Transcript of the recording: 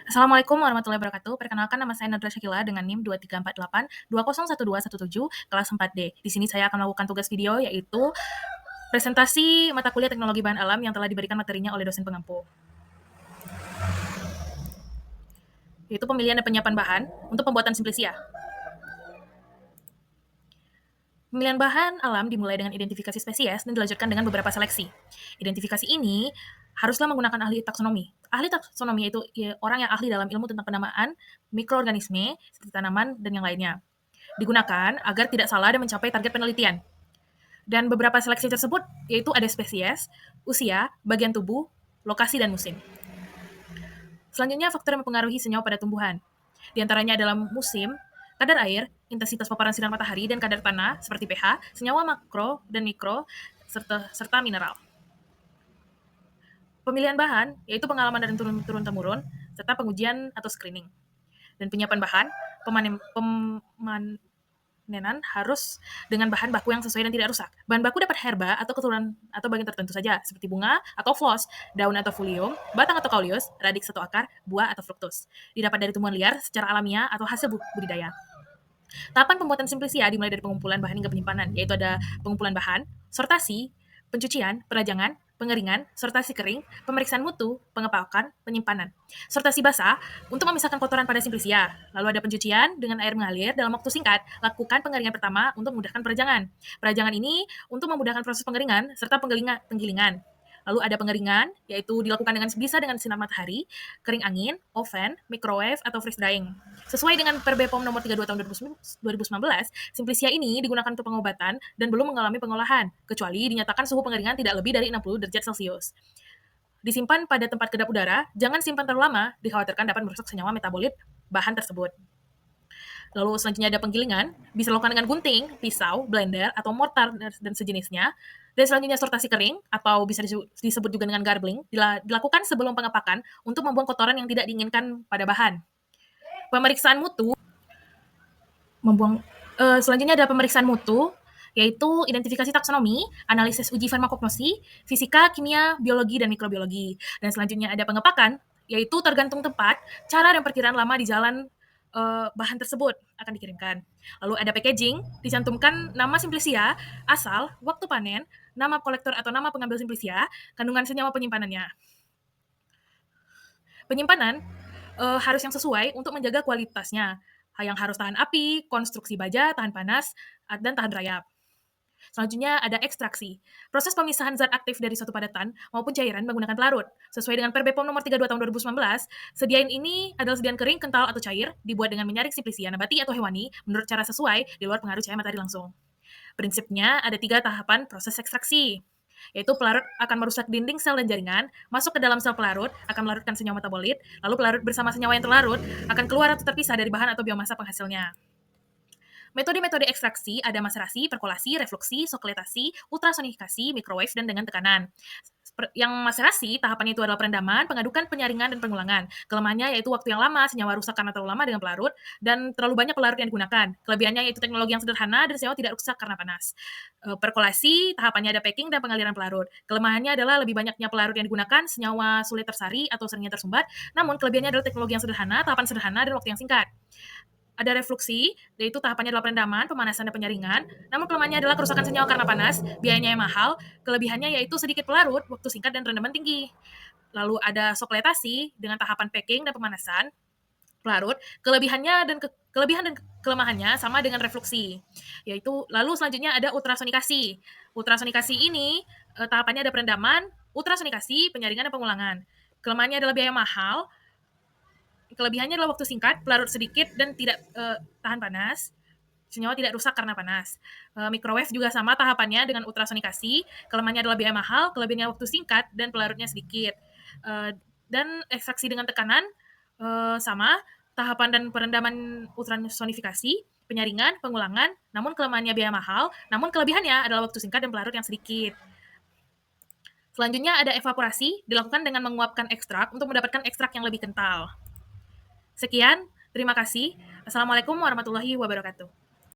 Assalamualaikum warahmatullahi wabarakatuh. Perkenalkan nama saya Nadra Syakila dengan NIM 2348201217 kelas 4D. Di sini saya akan melakukan tugas video yaitu presentasi mata kuliah Teknologi Bahan Alam yang telah diberikan materinya oleh dosen pengampu. Yaitu pemilihan dan penyiapan bahan untuk pembuatan simplisia. Pemilihan bahan alam dimulai dengan identifikasi spesies dan dilanjutkan dengan beberapa seleksi. Identifikasi ini haruslah menggunakan ahli taksonomi. Ahli taksonomi yaitu orang yang ahli dalam ilmu tentang penamaan mikroorganisme, seperti tanaman dan yang lainnya. Digunakan agar tidak salah dan mencapai target penelitian. Dan beberapa seleksi tersebut yaitu ada spesies, usia, bagian tubuh, lokasi, dan musim. Selanjutnya, faktor yang mempengaruhi senyawa pada tumbuhan. Di antaranya adalah musim, kadar air, intensitas paparan sinar matahari, dan kadar tanah seperti pH, senyawa makro dan mikro, serta mineral. Pemilihan bahan yaitu pengalaman dari turun-temurun, serta pengujian atau screening. Dan penyiapan bahan, pemanenan harus dengan bahan baku yang sesuai dan tidak rusak. Bahan baku dapat herba atau keturunan atau bagian tertentu saja, seperti bunga atau flos, daun atau folium, batang atau kaulius, radix atau akar, buah atau fruktus. Didapat dari tumbuhan liar secara alamiah atau hasil budidaya. Tahapan pembuatan simplisia dimulai dari pengumpulan bahan hingga penyimpanan, yaitu ada pengumpulan bahan, sortasi, pencucian, perajangan, pengeringan, sortasi kering, pemeriksaan mutu, pengepakan, penyimpanan. Sortasi basah untuk memisahkan kotoran pada simplisia. Lalu ada pencucian dengan air mengalir dalam waktu singkat. Lakukan pengeringan pertama untuk memudahkan perajangan. Perajangan ini untuk memudahkan proses pengeringan serta penggilingan. Lalu ada pengeringan, yaitu dilakukan bisa dengan sinar matahari, kering angin, oven, microwave, atau freeze drying. Sesuai dengan Per BPOM nomor 32 tahun 2019, simplisia ini digunakan untuk pengobatan dan belum mengalami pengolahan, kecuali dinyatakan suhu pengeringan tidak lebih dari 60 derajat Celcius. Disimpan pada tempat kedap udara, jangan simpan terlalu lama, dikhawatirkan dapat merusak senyawa metabolit bahan tersebut. Lalu selanjutnya ada penggilingan, bisa dilakukan dengan gunting, pisau, blender, atau mortar dan sejenisnya. Dan selanjutnya sortasi kering, atau bisa disebut juga dengan garbling, dilakukan sebelum pengepakan untuk membuang kotoran yang tidak diinginkan pada bahan. Pemeriksaan mutu, selanjutnya ada pemeriksaan mutu, yaitu identifikasi taksonomi, analisis uji farmakognosi, fisika, kimia, biologi, dan mikrobiologi. Dan selanjutnya ada pengepakan, yaitu tergantung tempat, cara dan perkiraan lama di jalan bahan tersebut akan dikirimkan. Lalu ada packaging, dicantumkan nama simplisia, asal, waktu panen, nama kolektor atau nama pengambil simplisia, kandungan senyawa penyimpanannya. Penyimpanan harus yang sesuai untuk menjaga kualitasnya, yang harus tahan api, konstruksi baja, tahan panas, dan tahan rayap. Selanjutnya ada ekstraksi. Proses pemisahan zat aktif dari suatu padatan maupun cairan menggunakan pelarut. Sesuai dengan Per BPOM nomor 32 tahun 2019, sediaan ini adalah sediaan kering, kental, atau cair, dibuat dengan menyaring simplisia nabati atau hewani menurut cara sesuai di luar pengaruh cahaya matahari langsung. Prinsipnya ada 3 tahapan proses ekstraksi, yaitu pelarut akan merusak dinding sel dan jaringan, masuk ke dalam sel pelarut, akan melarutkan senyawa metabolit, lalu pelarut bersama senyawa yang terlarut akan keluar atau terpisah dari bahan atau biomasa penghasilnya. Metode-metode ekstraksi ada maserasi, perkolasi, refluksi, sokletasi, ultrasonikasi, microwave, dan dengan tekanan. Yang maserasi, tahapannya itu adalah perendaman, pengadukan, penyaringan, dan pengulangan. Kelemahannya yaitu waktu yang lama, senyawa rusak karena terlalu lama dengan pelarut, dan terlalu banyak pelarut yang digunakan. Kelebihannya yaitu teknologi yang sederhana dan senyawa tidak rusak karena panas. Perkolasi, tahapannya ada packing dan pengaliran pelarut. Kelemahannya adalah lebih banyaknya pelarut yang digunakan, senyawa sulit tersari atau seringnya tersumbat, namun kelebihannya adalah teknologi yang sederhana, tahapan sederhana, dan waktu yang singkat. Ada refluksi, yaitu tahapannya adalah perendaman, pemanasan, dan penyaringan. Namun kelemahannya adalah kerusakan senyawa karena panas, biayanya yang mahal, kelebihannya yaitu sedikit pelarut, waktu singkat, dan rendaman tinggi. Lalu ada sokletasi dengan tahapan packing dan pemanasan, pelarut, kelebihan dan kelemahannya sama dengan refluksi. Yaitu lalu selanjutnya ada ultrasonikasi. Ultrasonikasi ini tahapannya ada perendaman, ultrasonikasi, penyaringan, dan pengulangan. Kelemahannya adalah biaya mahal, kelebihannya adalah waktu singkat, pelarut sedikit, dan tidak tahan panas. Senyawa tidak rusak karena panas. Microwave juga sama tahapannya dengan ultrasonikasi. Kelemahannya adalah biaya mahal, kelebihannya waktu singkat, dan pelarutnya sedikit. Dan ekstraksi dengan tekanan sama, tahapan dan perendaman ultrasonifikasi, penyaringan, pengulangan, namun kelemahannya biaya mahal, namun kelebihannya adalah waktu singkat dan pelarut yang sedikit. Selanjutnya ada evaporasi, dilakukan dengan menguapkan ekstrak untuk mendapatkan ekstrak yang lebih kental. Sekian, terima kasih. Assalamualaikum warahmatullahi wabarakatuh.